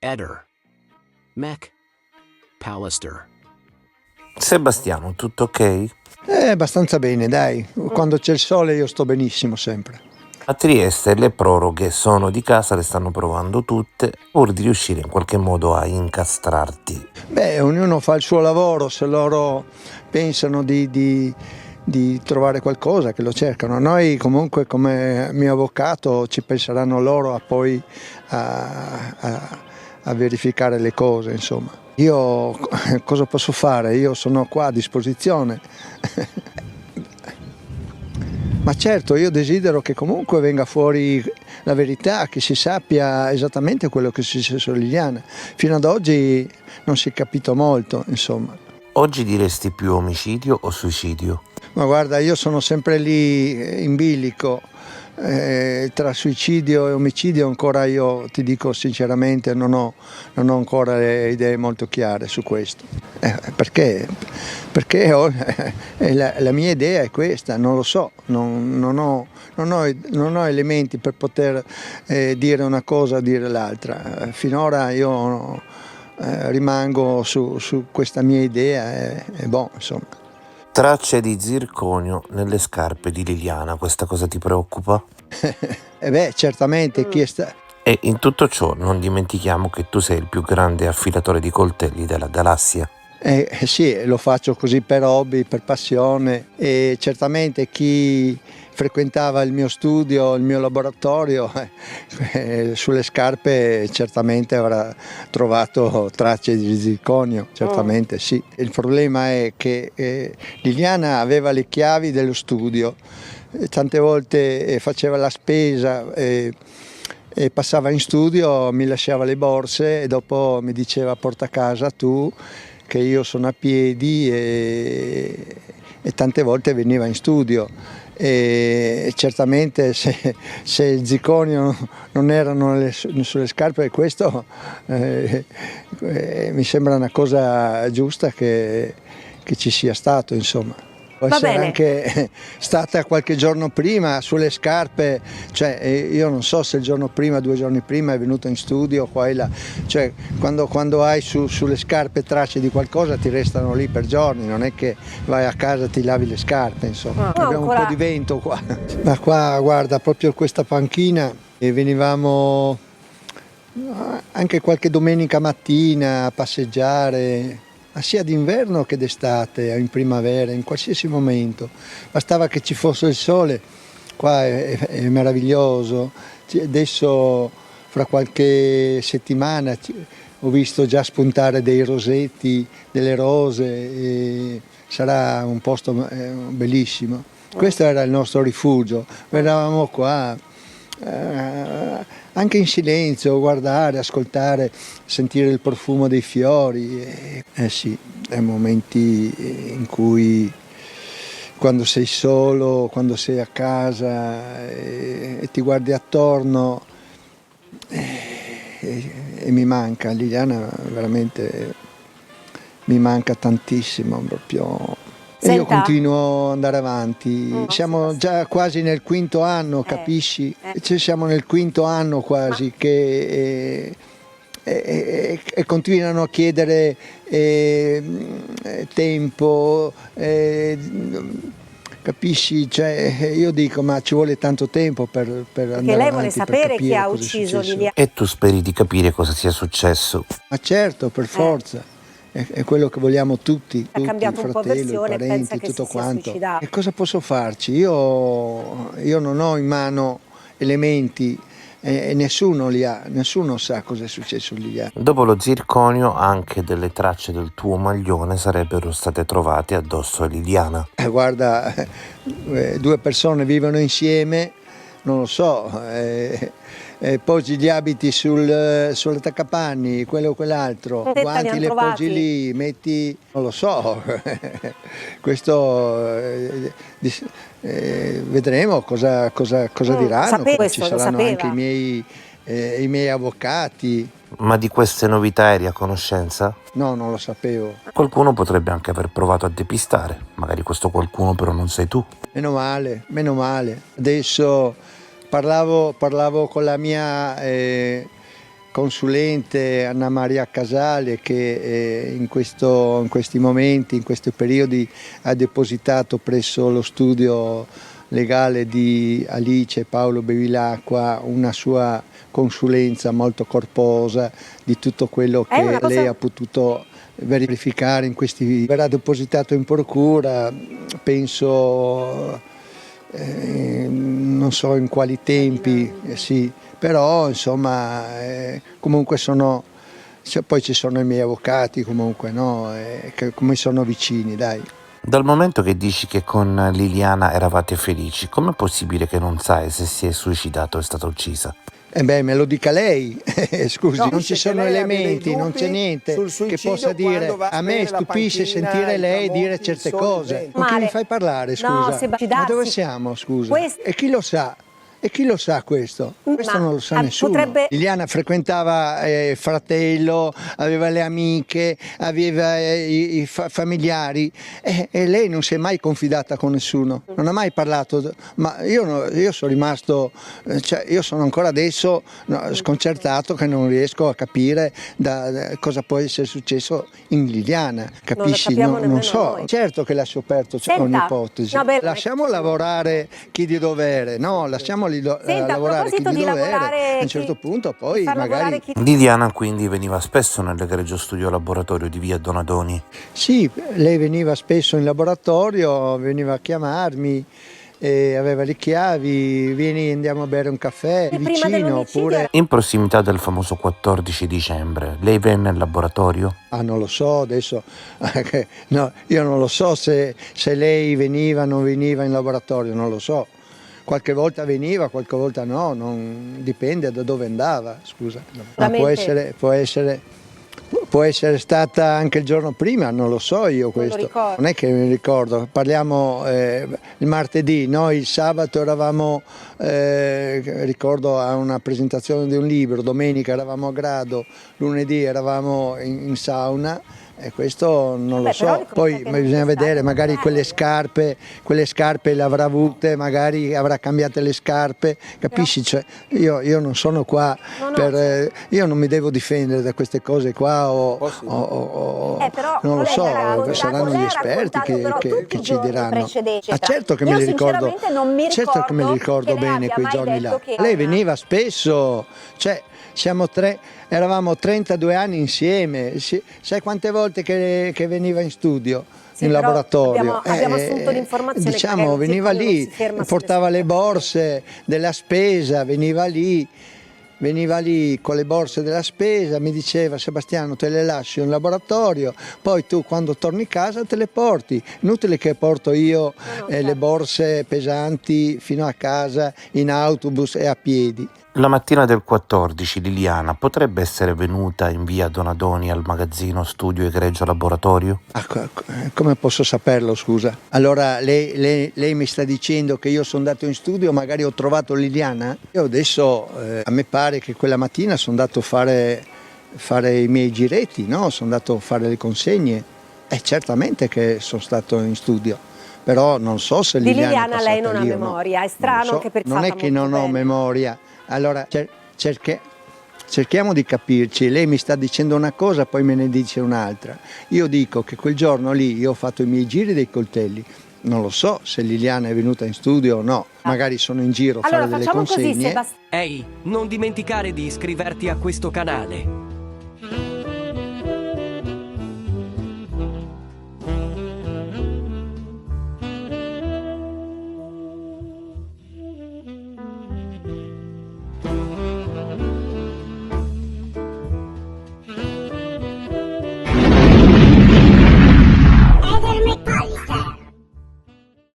Eder, Mech, Pallister. Sebastiano, tutto ok? Abbastanza bene, dai. Quando c'è il sole io sto benissimo sempre. A Trieste le proroghe sono di casa, le stanno provando tutte, pur di riuscire in qualche modo a incastrarti. Beh, ognuno fa il suo lavoro, se loro pensano di trovare qualcosa, che lo cercano. Noi comunque come mio avvocato ci penseranno loro a poi a verificare le cose, insomma. Io cosa posso fare? Io sono qua a disposizione. Ma certo, io desidero che comunque venga fuori la verità, che si sappia esattamente quello che è successo a Liliana. Fino ad oggi non si è capito molto, insomma. Oggi diresti più omicidio o suicidio? Ma guarda, io sono sempre lì in bilico, tra suicidio e omicidio ancora io ti dico sinceramente non ho ancora le idee molto chiare su questo. Perché la mia idea è questa, non lo so, non ho elementi per poter dire una cosa o dire l'altra. Finora io rimango su questa mia idea e boh, insomma. Tracce di zirconio nelle scarpe di Liliana, questa cosa ti preoccupa? Certamente chi è E in tutto ciò non dimentichiamo che tu sei il più grande affilatore di coltelli della galassia. Sì, lo faccio così per hobby, per passione, e certamente chi frequentava il mio studio, il mio laboratorio, sulle scarpe certamente avrà trovato tracce di zirconio, certamente sì. Il problema è che Liliana aveva le chiavi dello studio, tante volte faceva la spesa e passava in studio, mi lasciava le borse e dopo mi diceva porta a casa tu, che io sono a piedi, e tante volte veniva in studio. E certamente se il zirconio non erano sulle scarpe, questo mi sembra una cosa giusta che ci sia stato, insomma. Può essere anche stata qualche giorno prima sulle scarpe, cioè io non so se il giorno prima, 2 giorni prima è venuto in studio qua e là, cioè quando hai sulle scarpe tracce di qualcosa ti restano lì per giorni, non è che vai a casa e ti lavi le scarpe, insomma. Abbiamo un po' di vento qua, ma qua guarda proprio questa panchina e venivamo anche qualche domenica mattina a passeggiare, ma sia d'inverno che d'estate, in primavera, in qualsiasi momento. Bastava che ci fosse il sole, qua è meraviglioso. Adesso fra qualche settimana ho visto già spuntare dei rosetti, delle rose, e sarà un posto bellissimo. Questo era il nostro rifugio, eravamo qua. Anche in silenzio, guardare, ascoltare, sentire il profumo dei fiori. Sì, è momenti in cui quando sei solo, quando sei a casa e ti guardi attorno e mi manca, Liliana veramente mi manca tantissimo proprio. E io continuo ad andare avanti, siamo già quasi nel 5° anno, capisci? Siamo nel 5° anno quasi che e continuano a chiedere tempo, capisci? Cioè, io dico ma ci vuole tanto tempo per andare avanti. Perché lei vuole sapere chi ha ucciso Liliana. E tu speri di capire cosa sia successo? Ma certo, per forza. È quello che vogliamo tutti, Ha cambiato il un po' fratello, versione, i parenti, pensa che tutto si sia quanto. suicidato. E cosa posso farci? Io non ho in mano elementi e nessuno li ha, nessuno sa cosa è successo lì. Dopo lo zirconio anche delle tracce del tuo maglione sarebbero state trovate addosso a Liliana. Guarda, 2 persone vivono insieme, non lo so, poggi gli abiti sull'attaccapanni, quello o quell'altro, guanti li poggi lì, metti, non lo so, questo vedremo cosa diranno, ci saranno anche i miei avvocati. Ma di queste novità eri a conoscenza? No, non lo sapevo. Qualcuno potrebbe anche aver provato a depistare, magari questo qualcuno però non sei tu. Meno male. Adesso parlavo con la mia consulente Anna Maria Casale, che in questi momenti, in questi periodi, ha depositato presso lo studio legale di Alice e Paolo Bevilacqua una sua consulenza molto corposa di tutto quello che lei ha potuto verificare in questi. Verrà depositato in procura, penso, non so in quali tempi, sì, però insomma comunque poi ci sono i miei avvocati comunque, no? Che come sono vicini, dai. Dal momento che dici che con Liliana eravate felici, com'è possibile che non sai se si è suicidato o è stata uccisa? Me lo dica lei, scusi, No, non ci sono elementi, non c'è niente che possa dire. A me stupisce sentire lei dire certe cose. Con chi mi fai parlare, scusa? Ma dove siamo, scusa? E chi lo sa? E chi lo sa questo? Questo non lo sa nessuno. Liliana frequentava il fratello, aveva le amiche, aveva i familiari e lei non si è mai confidata con nessuno, non ha mai parlato. Ma io sono rimasto, io sono ancora adesso sconcertato che non riesco a capire cosa può essere successo in Liliana, capisci? Non so, noi. Certo che l'ha scoperto, c'è un'ipotesi. Lasciamo lavorare chi di dovere, no? Lasciamo lavorare chi di dovere, a un certo punto poi magari. Liliana quindi veniva spesso nell'egregio studio laboratorio di via Donadoni? Sì, lei veniva spesso in laboratorio, veniva a chiamarmi, aveva le chiavi, vieni andiamo a bere un caffè vicino oppure. In prossimità del famoso 14 dicembre, lei venne in laboratorio? Non lo so adesso, no, io non lo so se lei veniva o non veniva in laboratorio, non lo so. Qualche volta veniva, qualche volta no, dipende da dove andava, scusa. Ma può essere stata anche il giorno prima, non lo so io questo. Non è che mi ricordo, parliamo il martedì, noi il sabato eravamo, ricordo, a una presentazione di un libro, domenica eravamo a Grado, lunedì eravamo in sauna. E questo non lo so, poi bisogna vedere, magari quelle scarpe le avrà avute, magari avrà cambiate le scarpe, capisci? Cioè, io non sono qua io non mi devo difendere da queste cose qua non lo so, saranno gli esperti che ci diranno. Certo che me li ricordo, certo che me li ricordo bene quei giorni là. Lei veniva spesso, eravamo 32 anni insieme, sai quante volte che veniva in studio, in laboratorio? Abbiamo assunto l'informazione, diciamo, veniva lì, portava le borse della spesa, veniva lì con le borse della spesa, mi diceva: Sebastiano, te le lascio in laboratorio, poi tu quando torni a casa te le porti. Inutile che porto io le borse pesanti fino a casa in autobus e a piedi. La mattina del 14 Liliana potrebbe essere venuta in via Donadoni al magazzino Studio Egregio Laboratorio? Come posso saperlo, scusa? Allora lei mi sta dicendo che io sono andato in studio, magari ho trovato Liliana? Io adesso, a me pare che quella mattina sono andato a fare i miei giretti, no? Sono andato a fare le consegne. Certamente che sono stato in studio. Però non so se Liliana lei non ha memoria, è strano che per non è che non ho memoria. Allora cerchiamo di capirci, lei mi sta dicendo una cosa, poi me ne dice un'altra. Io dico che quel giorno lì io ho fatto i miei giri dei coltelli, non lo so se Liliana è venuta in studio o no, magari sono in giro a fare delle consegne. Ehi, non dimenticare di iscriverti a questo canale.